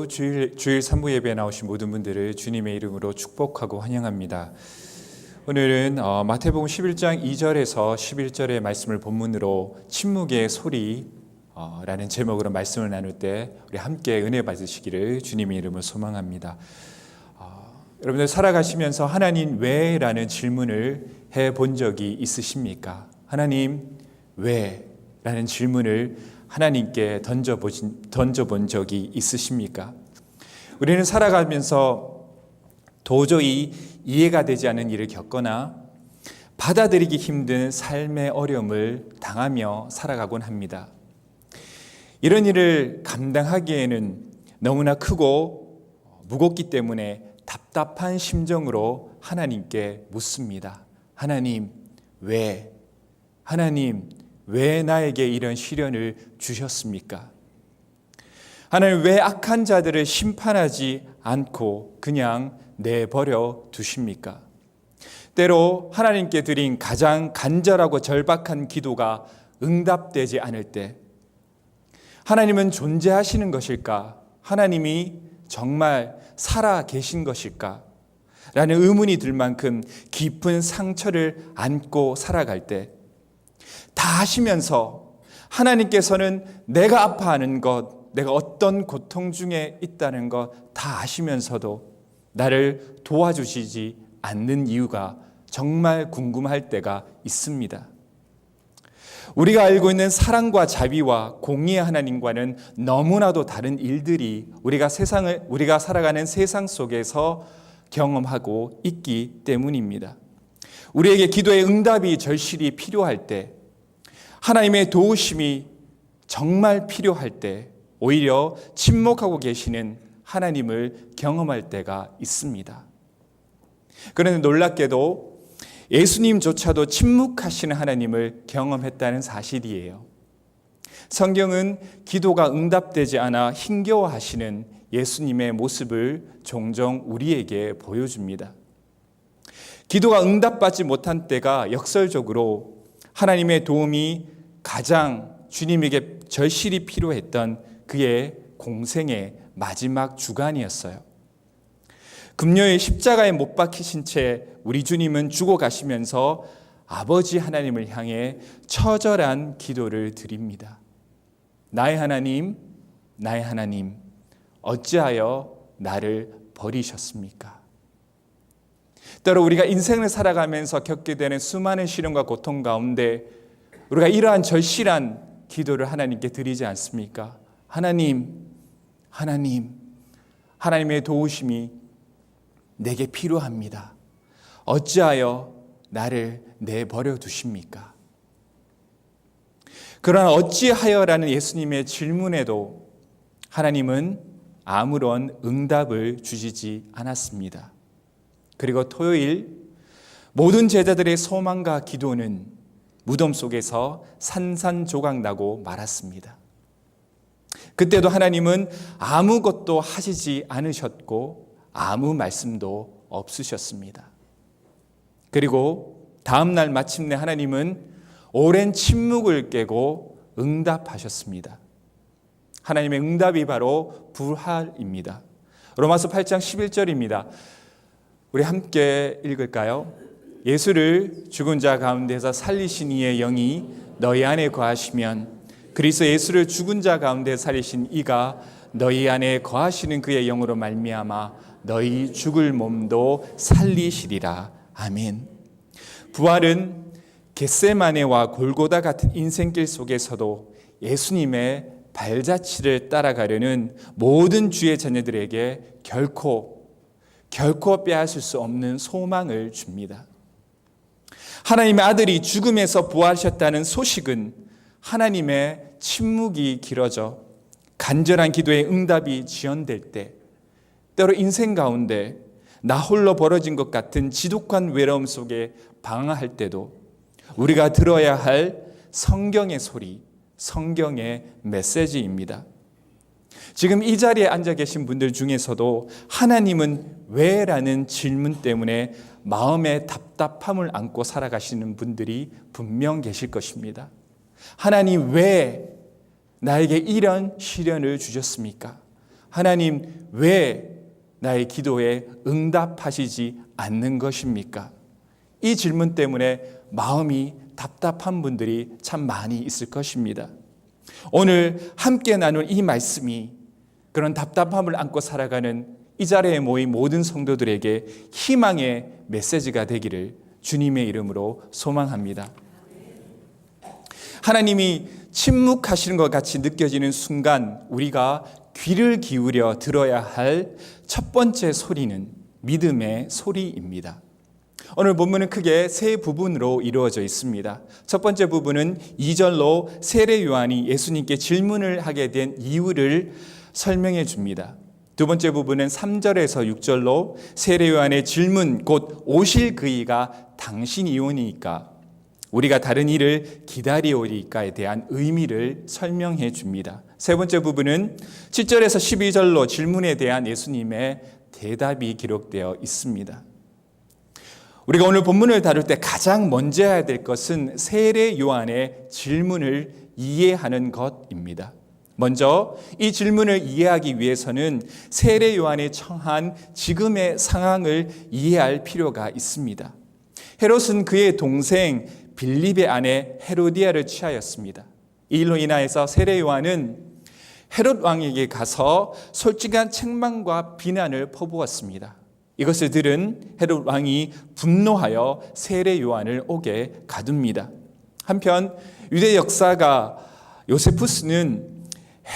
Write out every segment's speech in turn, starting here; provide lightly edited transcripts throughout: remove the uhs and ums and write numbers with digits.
주일 3부 예배에 나오신 모든 분들을 주님의 이름으로 축복하고 환영합니다. 오늘은 마태복음 11장 2절에서 11절의 말씀을 본문으로 침묵의 소리 라는 제목으로 말씀을 나눌 때 우리 함께 은혜 받으시기를 주님의 이름으로 소망합니다. 여러분들 살아가시면서 하나님 왜? 라는 질문을 해본 적이 있으십니까? 하나님 왜? 라는 질문을 하나님께 던져본 적이 있으십니까? 우리는 살아가면서 도저히 이해가 되지 않는 일을 겪거나 받아들이기 힘든 삶의 어려움을 당하며 살아가곤 합니다. 이런 일을 감당하기에는 너무나 크고 무겁기 때문에 답답한 심정으로 하나님께 묻습니다. 하나님, 왜? 하나님, 왜 나에게 이런 시련을 주셨습니까? 하나님, 왜 악한 자들을 심판하지 않고 그냥 내버려 두십니까? 때로 하나님께 드린 가장 간절하고 절박한 기도가 응답되지 않을 때 하나님은 존재하시는 것일까? 하나님이 정말 살아 계신 것일까? 라는 의문이 들 만큼 깊은 상처를 안고 살아갈 때 다 하시면서 하나님께서는 내가 아파하는 것, 내가 어떤 고통 중에 있다는 것 다 아시면서도 나를 도와주시지 않는 이유가 정말 궁금할 때가 있습니다. 우리가 알고 있는 사랑과 자비와 공의의 하나님과는 너무나도 다른 일들이 우리가 살아가는 세상 속에서 경험하고 있기 때문입니다. 우리에게 기도의 응답이 절실히 필요할 때, 하나님의 도우심이 정말 필요할 때 오히려 침묵하고 계시는 하나님을 경험할 때가 있습니다. 그런데 놀랍게도 예수님조차도 침묵하시는 하나님을 경험했다는 사실이에요. 성경은 기도가 응답되지 않아 힘겨워하시는 예수님의 모습을 종종 우리에게 보여줍니다. 기도가 응답받지 못한 때가 역설적으로 하나님의 도움이 가장 주님에게 절실히 필요했던 그의 공생의 마지막 주간이었어요. 금요일 십자가에 못 박히신 채 우리 주님은 죽어가시면서 아버지 하나님을 향해 처절한 기도를 드립니다. 나의 하나님, 나의 하나님, 어찌하여 나를 버리셨습니까? 때로 우리가 인생을 살아가면서 겪게 되는 수많은 시련과 고통 가운데 우리가 이러한 절실한 기도를 하나님께 드리지 않습니까? 하나님, 하나님의 도우심이 내게 필요합니다. 어찌하여 나를 내버려 두십니까? 그러나 어찌하여라는 예수님의 질문에도 하나님은 아무런 응답을 주시지 않았습니다. 그리고 토요일 모든 제자들의 소망과 기도는 무덤 속에서 산산조각 나고 말았습니다. 그때도 하나님은 아무것도 하시지 않으셨고 아무 말씀도 없으셨습니다. 그리고 다음날 마침내 하나님은 오랜 침묵을 깨고 응답하셨습니다. 하나님의 응답이 바로 부활입니다. 로마서 8장 11절입니다. 우리 함께 읽을까요? 예수를 죽은 자 가운데서 살리신 이의 영이 너희 안에 거하시면 그리스도 예수를 죽은 자 가운데 살리신 이가 너희 안에 거하시는 그의 영으로 말미암아 너희 죽을 몸도 살리시리라. 아멘. 부활은 겟세마네와 골고다 같은 인생길 속에서도 예수님의 발자취를 따라가려는 모든 주의 자녀들에게 결코 빼앗을 수 없는 소망을 줍니다. 하나님의 아들이 죽음에서 부활하셨다는 소식은 하나님의 침묵이 길어져 간절한 기도의 응답이 지연될 때, 때로 인생 가운데 나 홀로 벌어진 것 같은 지독한 외로움 속에 방황할 때도 우리가 들어야 할 성경의 소리, 성경의 메시지입니다. 지금 이 자리에 앉아 계신 분들 중에서도 하나님은 왜? 라는 질문 때문에 마음의 답답함을 안고 살아가시는 분들이 분명 계실 것입니다. 하나님 왜 나에게 이런 시련을 주셨습니까? 하나님 왜 나의 기도에 응답하시지 않는 것입니까? 이 질문 때문에 마음이 답답한 분들이 참 많이 있을 것입니다. 오늘 함께 나눌 이 말씀이 그런 답답함을 안고 살아가는 이 자리에 모인 모든 성도들에게 희망의 메시지가 되기를 주님의 이름으로 소망합니다. 하나님이 침묵하시는 것 같이 느껴지는 순간 우리가 귀를 기울여 들어야 할 첫 번째 소리는 믿음의 소리입니다. 오늘 본문은 크게 세 부분으로 이루어져 있습니다. 첫 번째 부분은 2절로 세례 요한이 예수님께 질문을 하게 된 이유를 설명해 줍니다. 두 번째 부분은 3절에서 6절로 세례 요한의 질문 곧 오실 그이가 당신이오니까 우리가 다른 일을 기다리오리까에 대한 의미를 설명해 줍니다. 세 번째 부분은 7절에서 12절로 질문에 대한 예수님의 대답이 기록되어 있습니다. 우리가 오늘 본문을 다룰 때 가장 먼저 해야 될 것은 세례 요한의 질문을 이해하는 것입니다. 먼저 이 질문을 이해하기 위해서는 세례 요한이 처한 지금의 상황을 이해할 필요가 있습니다. 헤롯은 그의 동생 빌립의 아내 헤로디아를 취하였습니다. 이 일로 인하여서 세례 요한은 헤롯 왕에게 가서 솔직한 책망과 비난을 퍼부었습니다. 이것을 들은 헤롯 왕이 분노하여 세례 요한을 옥에 가둡니다. 한편 유대 역사가 요세푸스는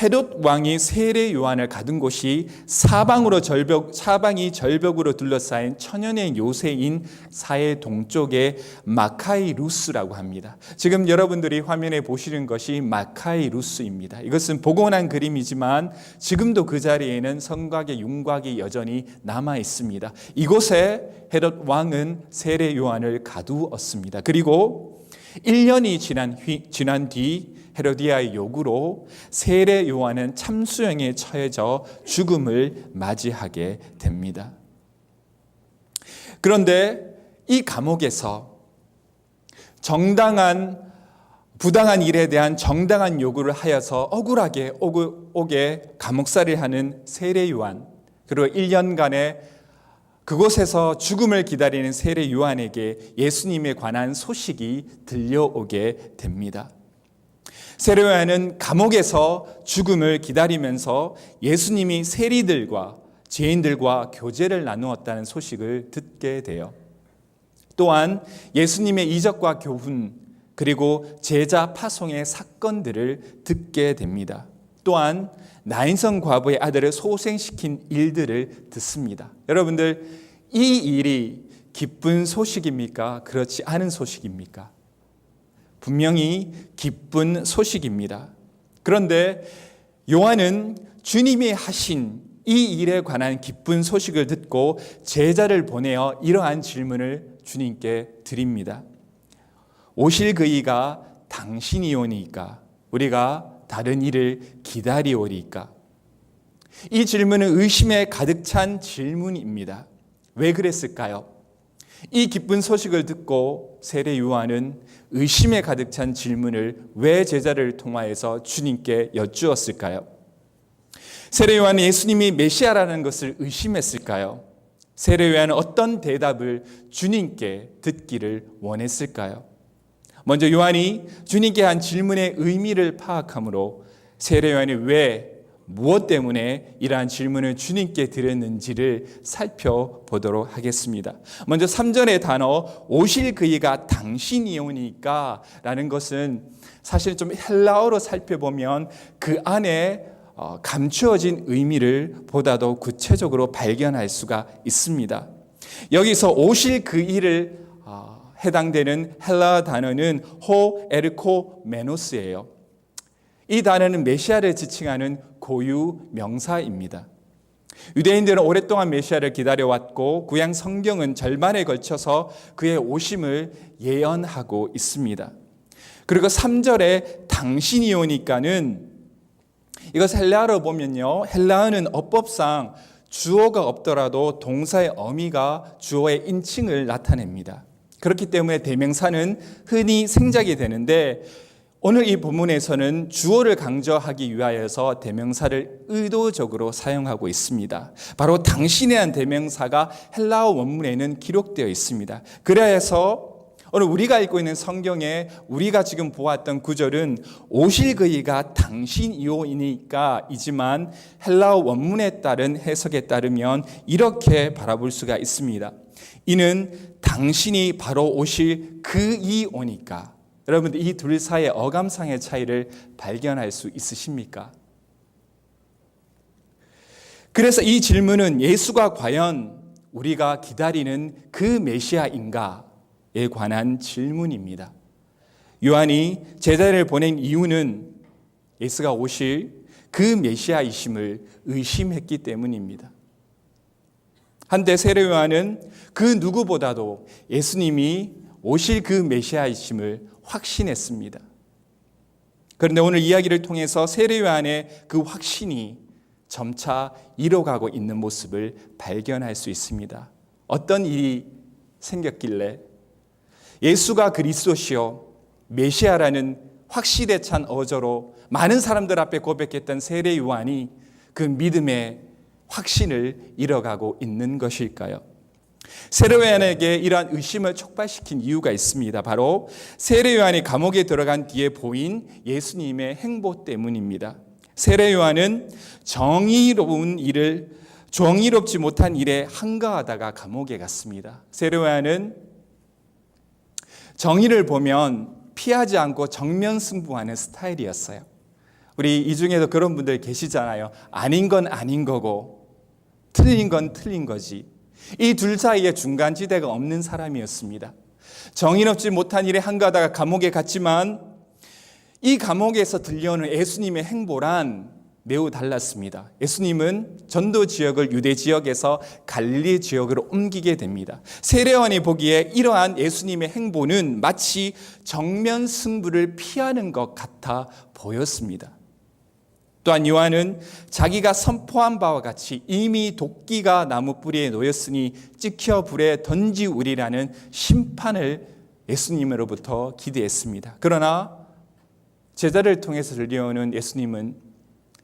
헤롯 왕이 세례 요한을 가둔 곳이 사방이 절벽으로 둘러싸인 천연의 요새인 사해 동쪽의 마카이루스라고 합니다. 지금 여러분들이 화면에 보시는 것이 마카이루스입니다. 이것은 복원한 그림이지만 지금도 그 자리에는 성곽의 윤곽이 여전히 남아 있습니다. 이곳에 헤롯 왕은 세례 요한을 가두었습니다. 그리고 1년이 지난 뒤 헤로디아의 요구로 세례 요한은 참수형에 처해져 죽음을 맞이하게 됩니다. 그런데 이 감옥에서 부당한 일에 대한 정당한 요구를 하여서 억울하게 옥에 감옥살이를 하는 세례 요한, 그리고 1년간의 그곳에서 죽음을 기다리는 세례 요한에게 예수님에 관한 소식이 들려오게 됩니다. 세례 요한은 감옥에서 죽음을 기다리면서 예수님이 세리들과 죄인들과 교제를 나누었다는 소식을 듣게 돼요. 또한 예수님의 이적과 교훈 그리고 제자 파송의 사건들을 듣게 됩니다. 또한 나인성 과부의 아들을 소생시킨 일들을 듣습니다. 여러분들, 이 일이 기쁜 소식입니까? 그렇지 않은 소식입니까? 분명히 기쁜 소식입니다. 그런데 요한은 주님이 하신 이 일에 관한 기쁜 소식을 듣고 제자를 보내어 이러한 질문을 주님께 드립니다. 오실 그이가 당신이오니까 우리가 다른 일을 기다리오리까? 이 질문은 의심에 가득 찬 질문입니다. 왜 그랬을까요? 이 기쁜 소식을 듣고 세례 요한은 의심에 가득 찬 질문을 왜 제자를 통하여서 주님께 여쭈었을까요? 세례 요한은 예수님이 메시아라는 것을 의심했을까요? 세례 요한은 어떤 대답을 주님께 듣기를 원했을까요? 먼저 요한이 주님께 한 질문의 의미를 파악함으로 세례 요한이 무엇 때문에 이러한 질문을 주님께 드렸는지를 살펴보도록 하겠습니다. 먼저 3절의 단어 오실 그이가 당신이오니까 라는 것은 사실 좀 헬라어로 살펴보면 그 안에 감추어진 의미를 보다 더 구체적으로 발견할 수가 있습니다. 여기서 오실 그이를 해당되는 헬라어 단어는 호 에르코 메노스예요. 이 단어는 메시아를 지칭하는 고유 명사입니다. 유대인들은 오랫동안 메시아를 기다려왔고 구약 성경은 절반에 걸쳐서 그의 오심을 예언하고 있습니다. 그리고 3절에 당신이 오니까는 이것 헬라어로 보면요, 헬라어는 어법상 주어가 없더라도 동사의 어미가 주어의 인칭을 나타냅니다. 그렇기 때문에 대명사는 흔히 생략이 되는데 오늘 이 본문에서는 주어를 강조하기 위하여서 대명사를 의도적으로 사용하고 있습니다. 바로 당신이라는 대명사가 헬라어 원문에는 기록되어 있습니다. 그래서 오늘 우리가 읽고 있는 성경에 우리가 지금 보았던 구절은 오실 그이가 당신이오이니까 이지만 헬라어 원문에 따른 해석에 따르면 이렇게 바라볼 수가 있습니다. 이는 당신이 바로 오실 그이오니까. 여러분들 이 둘 사이의 어감상의 차이를 발견할 수 있으십니까? 그래서 이 질문은 예수가 과연 우리가 기다리는 그 메시아인가에 관한 질문입니다. 요한이 제자를 보낸 이유는 예수가 오실 그 메시아이심을 의심했기 때문입니다. 한때 세례 요한은 그 누구보다도 예수님이 오실 그 메시아이심을 확신했습니다. 그런데 오늘 이야기를 통해서 세례 요한의 그 확신이 점차 잃어가고 있는 모습을 발견할 수 있습니다. 어떤 일이 생겼길래 예수가 그리스도시요 메시아라는 확신에 찬 어조로 많은 사람들 앞에 고백했던 세례 요한이 그 믿음의 확신을 잃어가고 있는 것일까요? 세례 요한에게 이러한 의심을 촉발시킨 이유가 있습니다. 바로 세례 요한이 감옥에 들어간 뒤에 보인 예수님의 행보 때문입니다. 세례 요한은 정의롭지 못한 일에 한가하다가 감옥에 갔습니다. 세례 요한은 정의를 보면 피하지 않고 정면 승부하는 스타일이었어요. 우리 이 중에도 그런 분들 계시잖아요. 아닌 건 아닌 거고 틀린 건 틀린 거지. 이 둘 사이에 중간지대가 없는 사람이었습니다. 정의롭지 못한 일에 한가하다가 감옥에 갔지만 이 감옥에서 들려오는 예수님의 행보란 매우 달랐습니다. 예수님은 전도 지역을 유대 지역에서 갈릴리 지역으로 옮기게 됩니다. 세례 요한이 보기에 이러한 예수님의 행보는 마치 정면 승부를 피하는 것 같아 보였습니다. 또한 요한은 자기가 선포한 바와 같이 이미 도끼가 나무 뿌리에 놓였으니 찍혀 불에 던지우리라는 심판을 예수님으로부터 기대했습니다. 그러나 제자를 통해서 들려오는 예수님은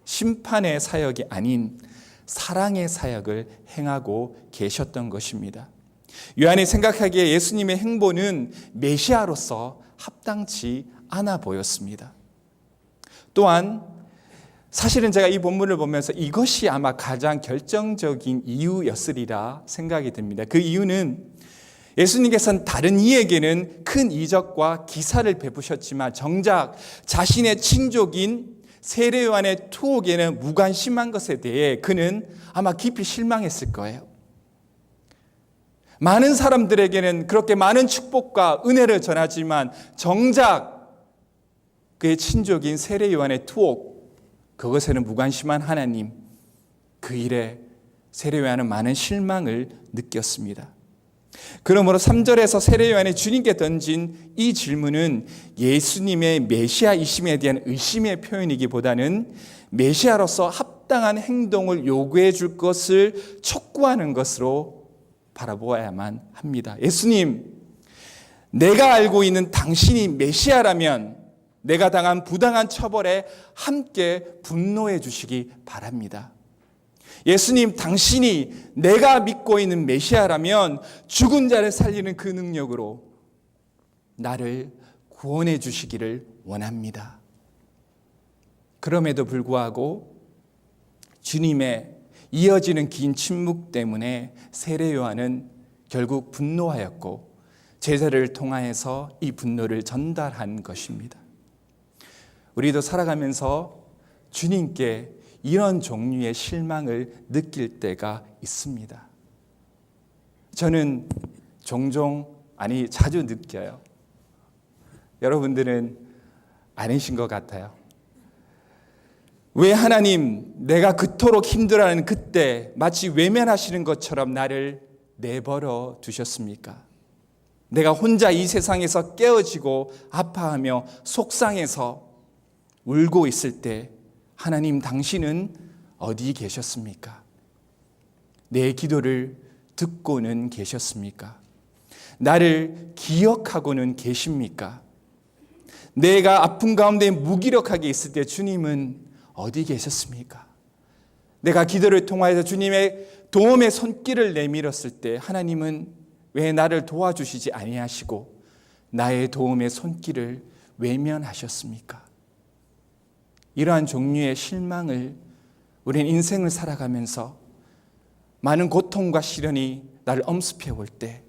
심판의 사역이 아닌 사랑의 사역을 행하고 계셨던 것입니다. 요한이 생각하기에 예수님의 행보는 메시아로서 합당치 않아 보였습니다. 또한 사실은 제가 이 본문을 보면서 이것이 아마 가장 결정적인 이유였으리라 생각이 듭니다. 그 이유는 예수님께서는 다른 이에게는 큰 이적과 기사를 베푸셨지만 정작 자신의 친족인 세례 요한의 투옥에는 무관심한 것에 대해 그는 아마 깊이 실망했을 거예요. 많은 사람들에게는 그렇게 많은 축복과 은혜를 전하지만 정작 그의 친족인 세례 요한의 투옥, 그것에는 무관심한 하나님, 그 일에 세례 요한은 많은 실망을 느꼈습니다. 그러므로 3절에서 세례 요한이 주님께 던진 이 질문은 예수님의 메시아이심에 대한 의심의 표현이기보다는 메시아로서 합당한 행동을 요구해 줄 것을 촉구하는 것으로 바라보아야만 합니다. 예수님, 내가 알고 있는 당신이 메시아라면 내가 당한 부당한 처벌에 함께 분노해 주시기 바랍니다. 예수님, 당신이 내가 믿고 있는 메시아라면 죽은 자를 살리는 그 능력으로 나를 구원해 주시기를 원합니다. 그럼에도 불구하고 주님의 이어지는 긴 침묵 때문에 세례 요한은 결국 분노하였고 제자를 통하여서 이 분노를 전달한 것입니다. 우리도 살아가면서 주님께 이런 종류의 실망을 느낄 때가 있습니다. 저는 자주 느껴요. 여러분들은 아니신 것 같아요. 왜 하나님, 내가 그토록 힘들어하는 그때 마치 외면하시는 것처럼 나를 내버려 두셨습니까? 내가 혼자 이 세상에서 깨어지고 아파하며 속상해서 울고 있을 때 하나님, 당신은 어디 계셨습니까? 내 기도를 듣고는 계셨습니까? 나를 기억하고는 계십니까? 내가 아픈 가운데 무기력하게 있을 때 주님은 어디 계셨습니까? 내가 기도를 통하여서 주님의 도움의 손길을 내밀었을 때 하나님은 왜 나를 도와주시지 아니하시고 나의 도움의 손길을 외면하셨습니까? 이러한 종류의 실망을 우리는 인생을 살아가면서 많은 고통과 시련이 나를 엄습해 올 때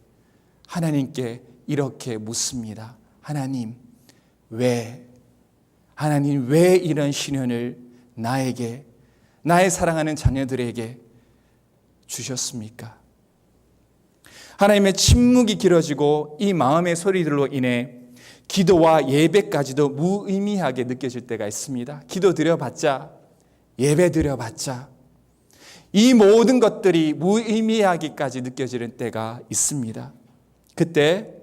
하나님께 이렇게 묻습니다. 하나님 왜 이런 시련을 나에게, 나의 사랑하는 자녀들에게 주셨습니까? 하나님의 침묵이 길어지고 이 마음의 소리들로 인해 기도와 예배까지도 무의미하게 느껴질 때가 있습니다. 기도 드려봤자, 예배 드려봤자 이 모든 것들이 무의미하기까지 느껴지는 때가 있습니다. 그때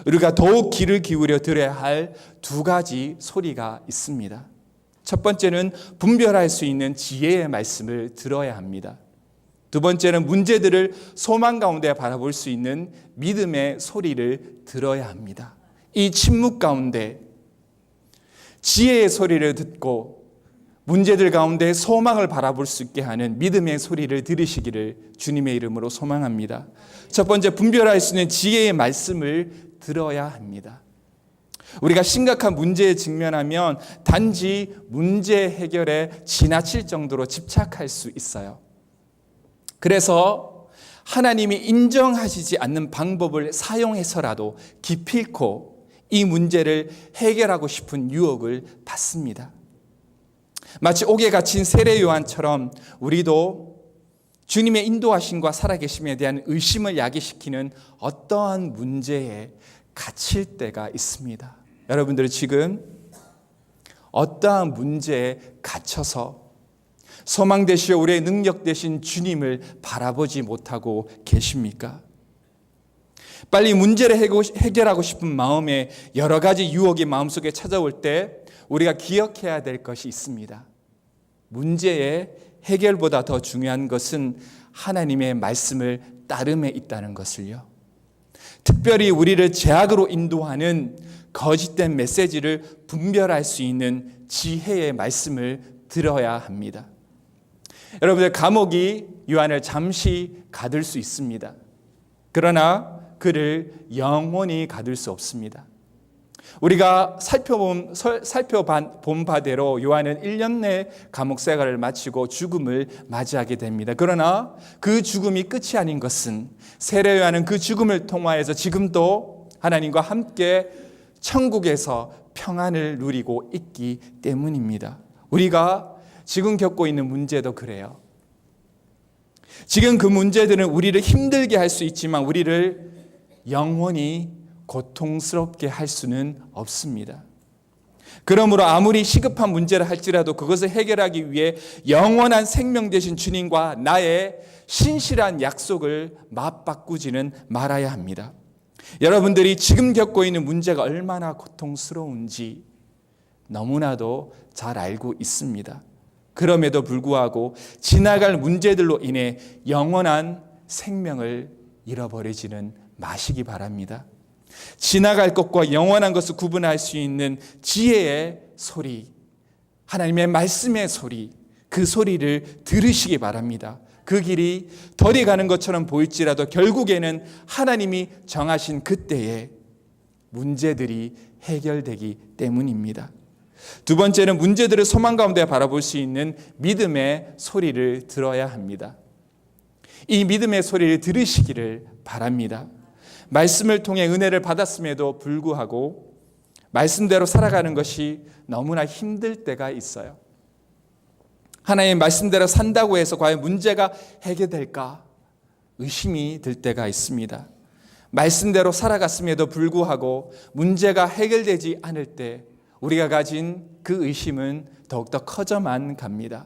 우리가 더욱 귀를 기울여 들어야 할 두 가지 소리가 있습니다. 첫 번째는 분별할 수 있는 지혜의 말씀을 들어야 합니다. 두 번째는 문제들을 소망 가운데 바라볼 수 있는 믿음의 소리를 들어야 합니다. 이 침묵 가운데 지혜의 소리를 듣고 문제들 가운데 소망을 바라볼 수 있게 하는 믿음의 소리를 들으시기를 주님의 이름으로 소망합니다. 첫 번째, 분별할 수 있는 지혜의 말씀을 들어야 합니다. 우리가 심각한 문제에 직면하면 단지 문제 해결에 지나칠 정도로 집착할 수 있어요. 그래서 하나님이 인정하시지 않는 방법을 사용해서라도 기필코 이 문제를 해결하고 싶은 유혹을 받습니다. 마치 옥에 갇힌 세례 요한처럼 우리도 주님의 인도하심과 살아계심에 대한 의심을 야기시키는 어떠한 문제에 갇힐 때가 있습니다. 여러분들은 지금 어떠한 문제에 갇혀서 소망 되시어 우리의 능력 되신 주님을 바라보지 못하고 계십니까? 빨리 문제를 해결하고 싶은 마음에 여러 가지 유혹이 마음속에 찾아올 때 우리가 기억해야 될 것이 있습니다. 문제의 해결보다 더 중요한 것은 하나님의 말씀을 따름에 있다는 것을요. 특별히 우리를 죄악으로 인도하는 거짓된 메시지를 분별할 수 있는 지혜의 말씀을 들어야 합니다. 여러분들, 감옥이 요한을 잠시 가둘 수 있습니다. 그러나 그를 영원히 가둘 수 없습니다. 우리가 살펴본 바대로 요한은 1년 내 감옥 생활을 마치고 죽음을 맞이하게 됩니다. 그러나 그 죽음이 끝이 아닌 것은 세례 요한은 그 죽음을 통하여서 지금도 하나님과 함께 천국에서 평안을 누리고 있기 때문입니다. 우리가 지금 겪고 있는 문제도 그래요. 지금 그 문제들은 우리를 힘들게 할 수 있지만 우리를 영원히 고통스럽게 할 수는 없습니다. 그러므로 아무리 시급한 문제를 할지라도 그것을 해결하기 위해 영원한 생명 되신 주님과 나의 신실한 약속을 맞바꾸지는 말아야 합니다. 여러분들이 지금 겪고 있는 문제가 얼마나 고통스러운지 너무나도 잘 알고 있습니다. 그럼에도 불구하고 지나갈 문제들로 인해 영원한 생명을 잃어버리지는 마시기 바랍니다. 지나갈 것과 영원한 것을 구분할 수 있는 지혜의 소리, 하나님의 말씀의 소리, 그 소리를 들으시기 바랍니다. 그 길이 덜이 가는 것처럼 보일지라도 결국에는 하나님이 정하신 그때에 문제들이 해결되기 때문입니다. 두 번째는 문제들을 소망 가운데 바라볼 수 있는 믿음의 소리를 들어야 합니다. 이 믿음의 소리를 들으시기를 바랍니다. 말씀을 통해 은혜를 받았음에도 불구하고 말씀대로 살아가는 것이 너무나 힘들 때가 있어요. 하나님의 말씀대로 산다고 해서 과연 문제가 해결될까 의심이 들 때가 있습니다. 말씀대로 살아갔음에도 불구하고 문제가 해결되지 않을 때 우리가 가진 그 의심은 더욱더 커져만 갑니다.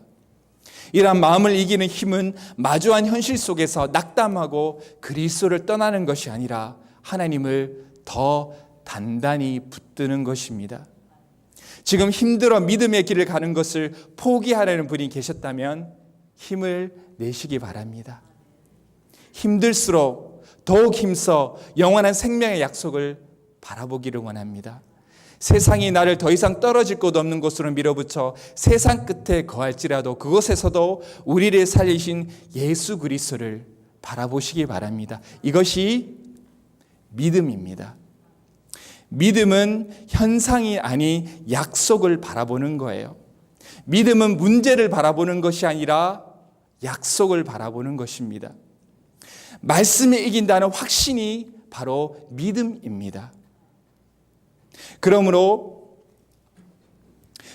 이러한 마음을 이기는 힘은 마주한 현실 속에서 낙담하고 그리스도를 떠나는 것이 아니라 하나님을 더 단단히 붙드는 것입니다. 지금 힘들어 믿음의 길을 가는 것을 포기하려는 분이 계셨다면 힘을 내시기 바랍니다. 힘들수록 더욱 힘써 영원한 생명의 약속을 바라보기를 원합니다. 세상이 나를 더 이상 떨어질 곳 없는 곳으로 밀어붙여 세상 끝에 거할지라도 그곳에서도 우리를 살리신 예수 그리스도를 바라보시기 바랍니다. 이것이 믿음입니다. 믿음은 현상이 아닌 약속을 바라보는 거예요. 믿음은 문제를 바라보는 것이 아니라 약속을 바라보는 것입니다. 말씀에 이긴다는 확신이 바로 믿음입니다. 그러므로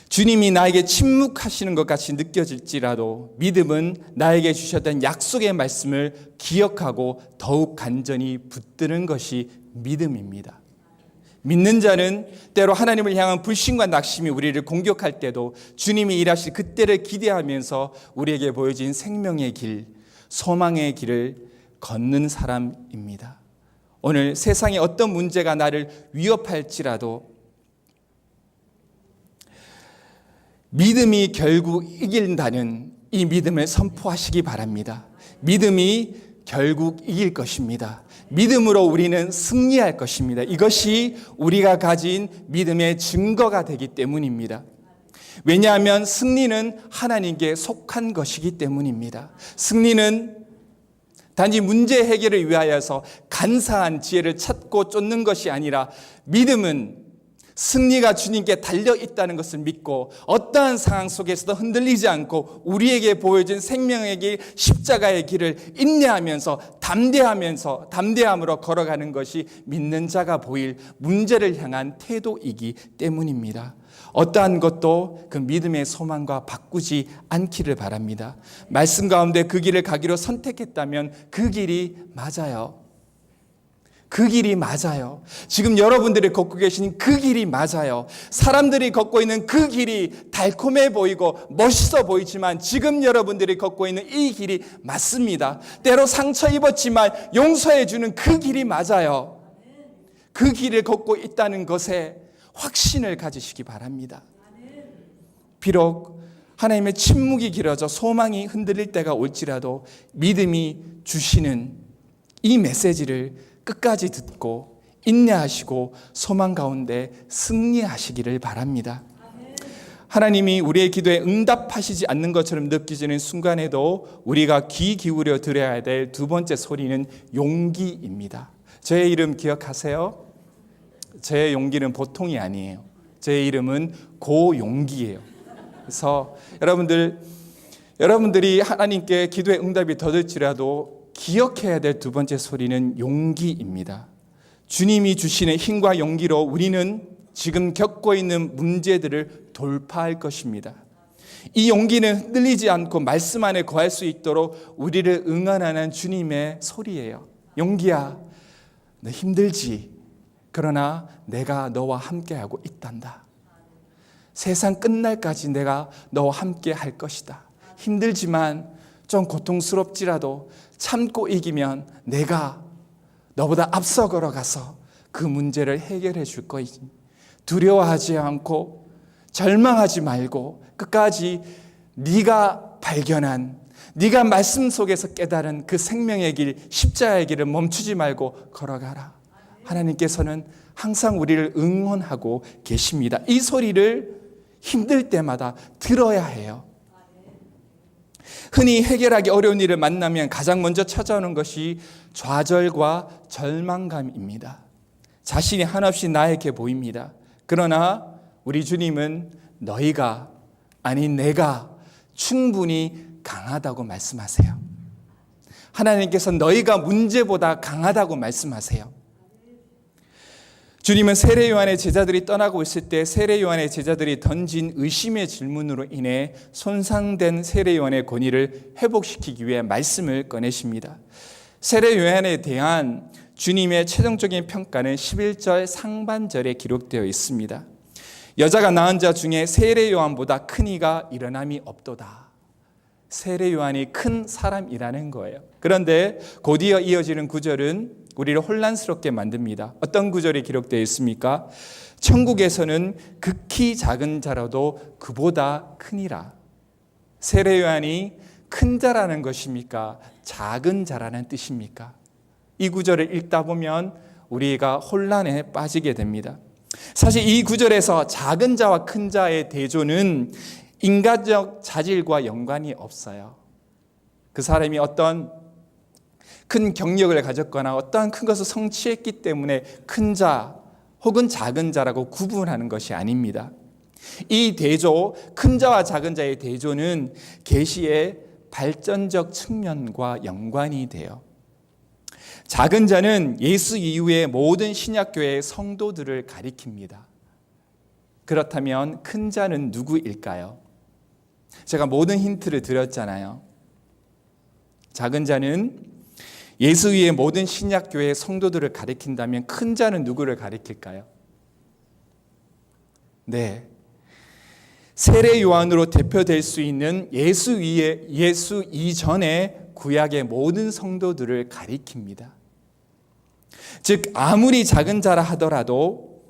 주님이 나에게 침묵하시는 것 같이 느껴질지라도 믿음은 나에게 주셨던 약속의 말씀을 기억하고 더욱 간절히 붙드는 것이 믿음입니다. 믿는 자는 때로 하나님을 향한 불신과 낙심이 우리를 공격할 때도 주님이 일하실 그때를 기대하면서 우리에게 보여진 생명의 길, 소망의 길을 걷는 사람입니다. 오늘 세상에 어떤 문제가 나를 위협할지라도 믿음이 결국 이긴다는 이 믿음을 선포하시기 바랍니다. 믿음이 결국 이길 것입니다. 믿음으로 우리는 승리할 것입니다. 이것이 우리가 가진 믿음의 증거가 되기 때문입니다. 왜냐하면 승리는 하나님께 속한 것이기 때문입니다. 승리는 단지 문제 해결을 위하여서 간사한 지혜를 찾고 쫓는 것이 아니라 믿음은 승리가 주님께 달려있다는 것을 믿고 어떠한 상황 속에서도 흔들리지 않고 우리에게 보여준 생명의 길, 십자가의 길을 인내하면서 담대함으로 걸어가는 것이 믿는 자가 보일 문제를 향한 태도이기 때문입니다. 어떠한 것도 그 믿음의 소망과 바꾸지 않기를 바랍니다. 말씀 가운데 그 길을 가기로 선택했다면 그 길이 맞아요. 그 길이 맞아요. 지금 여러분들이 걷고 계신 그 길이 맞아요. 사람들이 걷고 있는 그 길이 달콤해 보이고 멋있어 보이지만 지금 여러분들이 걷고 있는 이 길이 맞습니다. 때로 상처 입었지만 용서해 주는 그 길이 맞아요. 그 길을 걷고 있다는 것에 확신을 가지시기 바랍니다. 비록 하나님의 침묵이 길어져 소망이 흔들릴 때가 올지라도 믿음이 주시는 이 메시지를 끝까지 듣고 인내하시고 소망 가운데 승리하시기를 바랍니다. 하나님이 우리의 기도에 응답하시지 않는 것처럼 느껴지는 순간에도 우리가 귀 기울여 들어야 될 두 번째 소리는 용기입니다. 제 이름 기억하세요? 제 용기는 보통이 아니에요. 제 이름은 고용기예요. 그래서 여러분들이 하나님께 기도의 응답이 더딜지라도 기억해야 될 두 번째 소리는 용기입니다. 주님이 주시는 힘과 용기로 우리는 지금 겪고 있는 문제들을 돌파할 것입니다. 이 용기는 흔들리지 않고 말씀 안에 거할 수 있도록 우리를 응원하는 주님의 소리예요. 용기야, 너 힘들지? 그러나 내가 너와 함께하고 있단다. 세상 끝날까지 내가 너와 함께 할 것이다. 힘들지만 좀 고통스럽지라도 참고 이기면 내가 너보다 앞서 걸어가서 그 문제를 해결해 줄 거이니 두려워하지 않고 절망하지 말고 끝까지 네가 발견한 네가 말씀 속에서 깨달은 그 생명의 길, 십자가의 길을 멈추지 말고 걸어가라. 하나님께서는 항상 우리를 응원하고 계십니다. 이 소리를 힘들 때마다 들어야 해요. 흔히 해결하기 어려운 일을 만나면 가장 먼저 찾아오는 것이 좌절과 절망감입니다. 자신이 한없이 나에게 보입니다. 그러나 우리 주님은 너희가 아닌 내가 충분히 강하다고 말씀하세요. 하나님께서 너희가 문제보다 강하다고 말씀하세요. 주님은 세례 요한의 제자들이 떠나고 있을 때 세례 요한의 제자들이 던진 의심의 질문으로 인해 손상된 세례 요한의 권위를 회복시키기 위해 말씀을 꺼내십니다. 세례 요한에 대한 주님의 최종적인 평가는 11절 상반절에 기록되어 있습니다. 여자가 낳은 자 중에 세례 요한보다 큰 이가 일어남이 없도다. 세례 요한이 큰 사람이라는 거예요. 그런데 곧이어 이어지는 구절은 우리를 혼란스럽게 만듭니다. 어떤 구절이 기록되어 있습니까? 천국에서는 극히 작은 자라도 그보다 크니라. 세례 요한이 큰 자라는 것입니까? 작은 자라는 뜻입니까? 이 구절을 읽다 보면 우리가 혼란에 빠지게 됩니다. 사실 이 구절에서 작은 자와 큰 자의 대조는 인간적 자질과 연관이 없어요. 그 사람이 어떤 큰 경력을 가졌거나 어떠한 큰 것을 성취했기 때문에 큰 자 혹은 작은 자라고 구분하는 것이 아닙니다. 이 대조, 큰 자와 작은 자의 대조는 계시의 발전적 측면과 연관이 돼요. 작은 자는 예수 이후의 모든 신약교회의 성도들을 가리킵니다. 그렇다면 큰 자는 누구일까요? 제가 모든 힌트를 드렸잖아요. 작은 자는 예수 이후의 모든 신약교회의 성도들을 가리킨다면 큰 자는 누구를 가리킬까요? 네, 세례 요한으로 대표될 수 있는 예수 이전의 구약의 모든 성도들을 가리킵니다. 즉 아무리 작은 자라 하더라도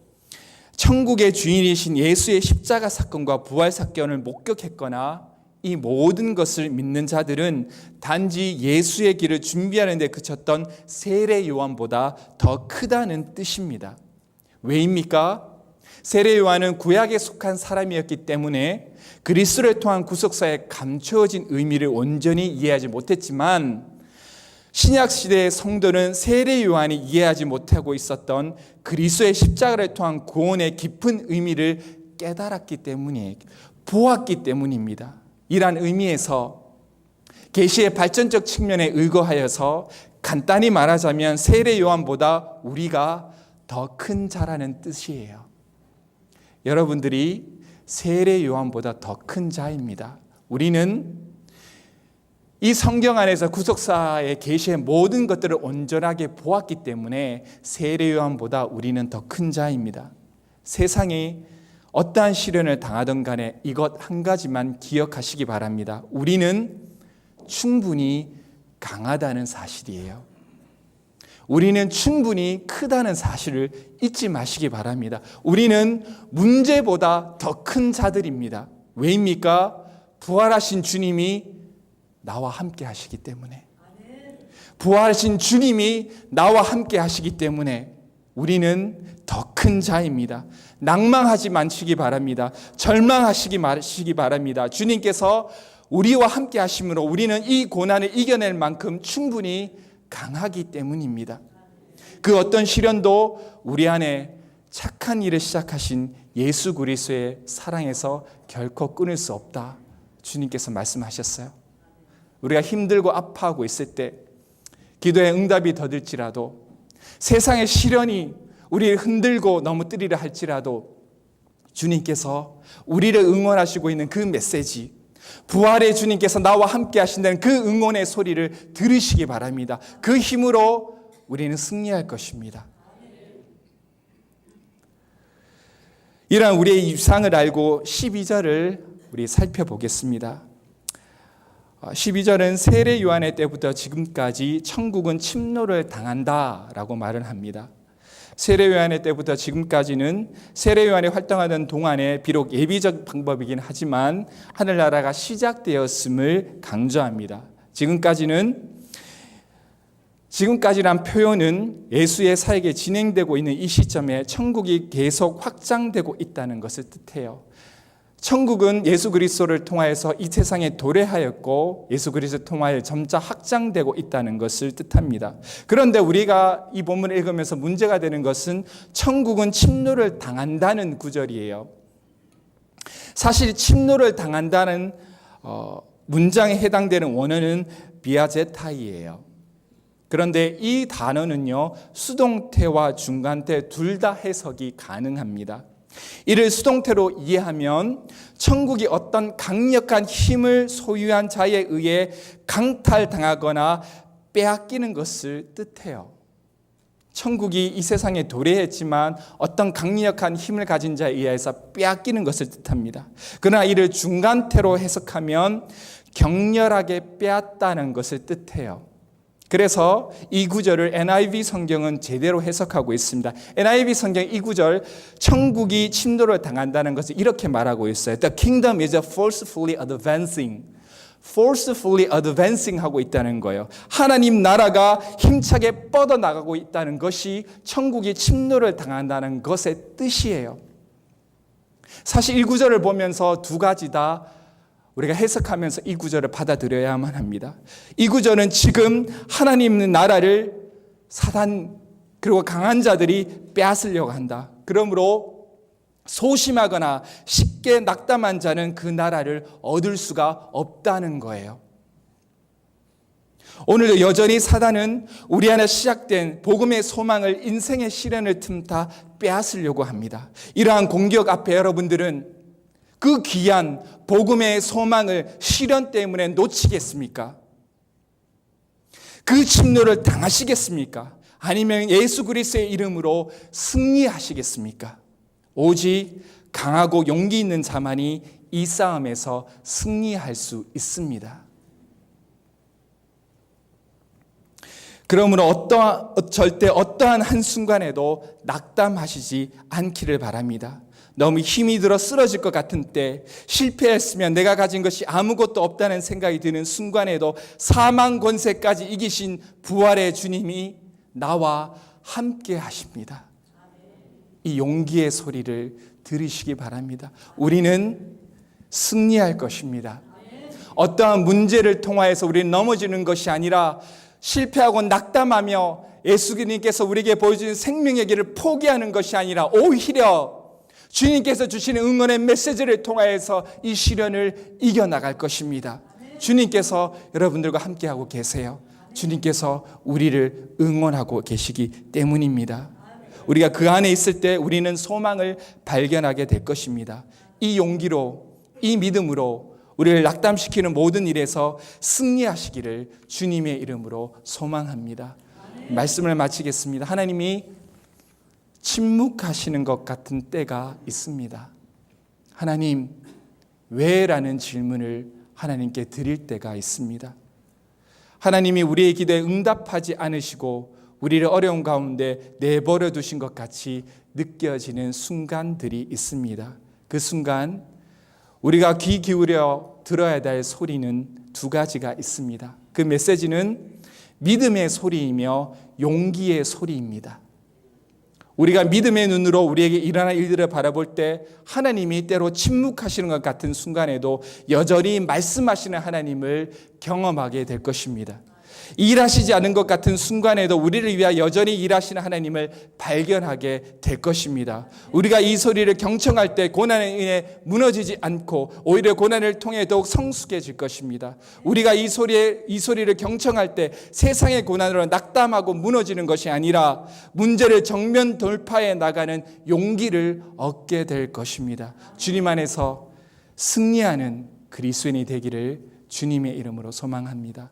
천국의 주인이신 예수의 십자가 사건과 부활 사건을 목격했거나 이 모든 것을 믿는 자들은 단지 예수의 길을 준비하는 데 그쳤던 세례 요한보다 더 크다는 뜻입니다. 왜입니까? 세례 요한은 구약에 속한 사람이었기 때문에 그리스도를 통한 구속사에 감추어진 의미를 온전히 이해하지 못했지만 신약 시대의 성도는 세례 요한이 이해하지 못하고 있었던 그리스도의 십자가를 통한 구원의 깊은 의미를 깨달았기 때문에 보았기 때문입니다. 이러한 의미에서 계시의 발전적 측면에 의거하여서 간단히 말하자면 세례 요한보다 우리가 더 큰 자라는 뜻이에요. 여러분들이 세례 요한보다 더 큰 자입니다. 우리는 이 성경 안에서 구속사의 계시의 모든 것들을 온전하게 보았기 때문에 세례 요한보다 우리는 더 큰 자입니다. 세상이 어떠한 시련을 당하든 간에 이것 한 가지만 기억하시기 바랍니다. 우리는 충분히 강하다는 사실이에요. 우리는 충분히 크다는 사실을 잊지 마시기 바랍니다. 우리는 문제보다 더 큰 자들입니다. 왜입니까? 부활하신 주님이 나와 함께 하시기 때문에. 부활하신 주님이 나와 함께 하시기 때문에 우리는 더 큰 자입니다. 낭망하지 마시기 바랍니다. 절망하시기 마시기 바랍니다. 주님께서 우리와 함께 하심으로 우리는 이 고난을 이겨낼 만큼 충분히 강하기 때문입니다. 그 어떤 시련도 우리 안에 착한 일을 시작하신 예수 그리스도의 사랑에서 결코 끊을 수 없다. 주님께서 말씀하셨어요. 우리가 힘들고 아파하고 있을 때 기도의 응답이 더딜지라도 세상의 시련이 우리를 흔들고 넘어뜨리려 할지라도 주님께서 우리를 응원하시고 있는 그 메시지, 부활의 주님께서 나와 함께 하신다는 그 응원의 소리를 들으시기 바랍니다. 그 힘으로 우리는 승리할 것입니다. 이러한 우리의 유상을 알고 12절을 우리 살펴보겠습니다. 12절은 세례 요한의 때부터 지금까지 천국은 침노를 당한다라고 말을 합니다. 세례 요한의 때부터 지금까지는 세례 요한이 활동하던 동안에 비록 예비적 방법이긴 하지만 하늘나라가 시작되었음을 강조합니다. 지금까지란 표현은 예수의 사역이 진행되고 있는 이 시점에 천국이 계속 확장되고 있다는 것을 뜻해요. 천국은 예수 그리스도를 통하여서 이 세상에 도래하였고 예수 그리스도를 통하여 점차 확장되고 있다는 것을 뜻합니다. 그런데 우리가 이 본문을 읽으면서 문제가 되는 것은 천국은 침노를 당한다는 구절이에요. 사실 침노를 당한다는 문장에 해당되는 원어는 비아제타이예요. 그런데 이 단어는요, 수동태와 중간태 둘 다 해석이 가능합니다. 이를 수동태로 이해하면 천국이 어떤 강력한 힘을 소유한 자에 의해 강탈당하거나 빼앗기는 것을 뜻해요. 천국이 이 세상에 도래했지만 어떤 강력한 힘을 가진 자에 의해서 빼앗기는 것을 뜻합니다. 그러나 이를 중간태로 해석하면 격렬하게 빼앗다는 것을 뜻해요. 그래서 이 구절을 NIV 성경은 제대로 해석하고 있습니다. NIV 성경 이 구절, 천국이 침노를 당한다는 것을 이렇게 말하고 있어요. The kingdom is forcefully advancing forcefully advancing 하고 있다는 거예요. 하나님 나라가 힘차게 뻗어나가고 있다는 것이 천국이 침노를 당한다는 것의 뜻이에요. 사실 이 구절을 보면서 두 가지 다 우리가 해석하면서 이 구절을 받아들여야만 합니다. 이 구절은 지금 하나님 나라를 사단 그리고 강한 자들이 빼앗으려고 한다. 그러므로 소심하거나 쉽게 낙담한 자는 그 나라를 얻을 수가 없다는 거예요. 오늘도 여전히 사단은 우리 안에 시작된 복음의 소망을 인생의 시련을 틈타 빼앗으려고 합니다. 이러한 공격 앞에 여러분들은 그 귀한 복음의 소망을 시련 때문에 놓치겠습니까? 그 침노를 당하시겠습니까? 아니면 예수 그리스도의 이름으로 승리하시겠습니까? 오직 강하고 용기 있는 자만이 이 싸움에서 승리할 수 있습니다. 그러므로 절대 어떠한 한순간에도 낙담하시지 않기를 바랍니다. 너무 힘이 들어 쓰러질 것 같은 때, 실패했으면 내가 가진 것이 아무것도 없다는 생각이 드는 순간에도 사망 권세까지 이기신 부활의 주님이 나와 함께 하십니다. 이 용기의 소리를 들으시기 바랍니다. 우리는 승리할 것입니다. 어떠한 문제를 통하여서 우리는 넘어지는 것이 아니라 실패하고 낙담하며 예수님께서 우리에게 보여주는 생명의 길을 포기하는 것이 아니라 오히려 주님께서 주시는 응원의 메시지를 통하여서 이 시련을 이겨나갈 것입니다. 주님께서 여러분들과 함께하고 계세요. 주님께서 우리를 응원하고 계시기 때문입니다. 우리가 그 안에 있을 때 우리는 소망을 발견하게 될 것입니다. 이 용기로, 이 믿음으로 우리를 낙담시키는 모든 일에서 승리하시기를 주님의 이름으로 소망합니다. 말씀을 마치겠습니다. 하나님이 침묵하시는 것 같은 때가 있습니다. 하나님, 왜? 라는 질문을 하나님께 드릴 때가 있습니다. 하나님이 우리의 기도에 응답하지 않으시고 우리를 어려운 가운데 내버려 두신 것 같이 느껴지는 순간들이 있습니다. 그 순간 우리가 귀 기울여 들어야 될 소리는 두 가지가 있습니다. 그 메시지는 믿음의 소리이며 용기의 소리입니다. 우리가 믿음의 눈으로 우리에게 일어난 일들을 바라볼 때 하나님이 때로 침묵하시는 것 같은 순간에도 여전히 말씀하시는 하나님을 경험하게 될 것입니다. 일하시지 않은 것 같은 순간에도 우리를 위하여 여전히 일하시는 하나님을 발견하게 될 것입니다. 우리가 이 소리를 경청할 때 고난에 의해 무너지지 않고 오히려 고난을 통해 더욱 성숙해질 것입니다. 우리가 이 소리를 경청할 때 세상의 고난으로 낙담하고 무너지는 것이 아니라 문제를 정면 돌파해 나가는 용기를 얻게 될 것입니다. 주님 안에서 승리하는 그리스도인이 되기를 주님의 이름으로 소망합니다.